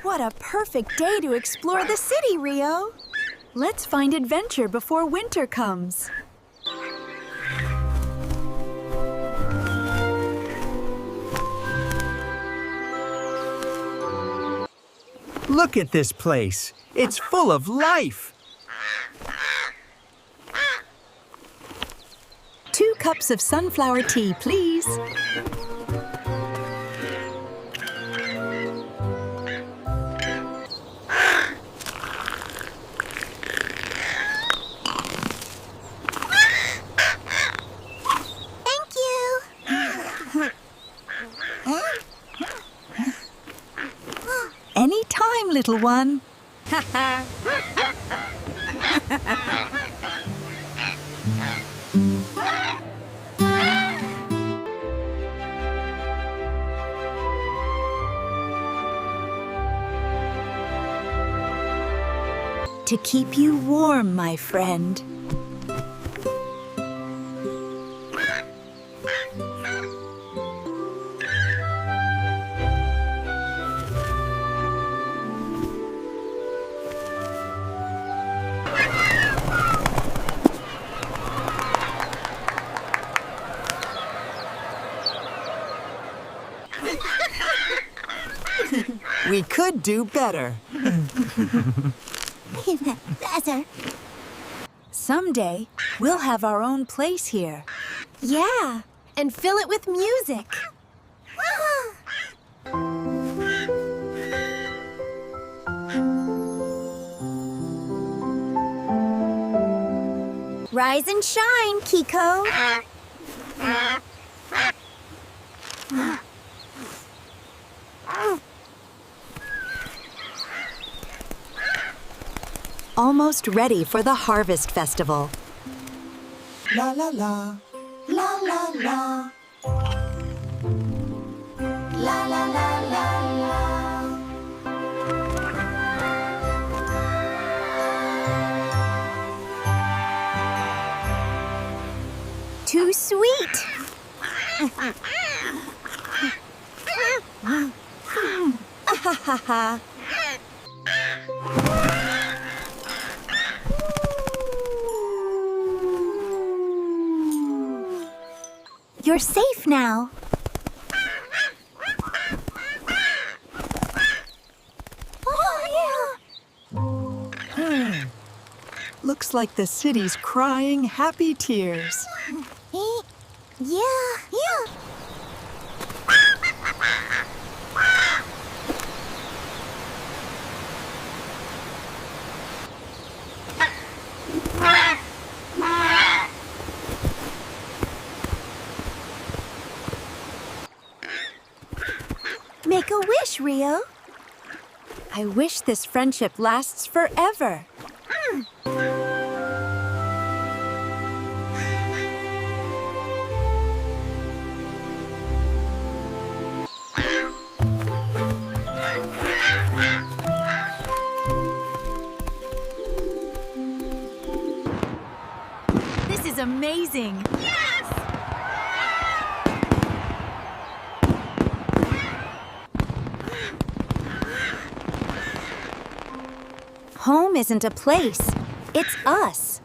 What a perfect day to explore the city, RiO! Let's find adventure before winter comes. Look at this place. It's full of life. 2 cups of sunflower tea, please. Thank you. Anytime, little one. To keep you warm, my friend. We could do better. Better. Someday, we'll have our own place here. Yeah, and fill it with music. Rise and shine, KiKo. Almost ready for the Harvest Festival. La la la. La la la. La la la la la. Too sweet. You're safe now. Oh, yeah. Looks like the city's crying happy tears. Yeah. Make a wish, RiO. I wish this friendship lasts forever. This is amazing. Home isn't a place, it's us.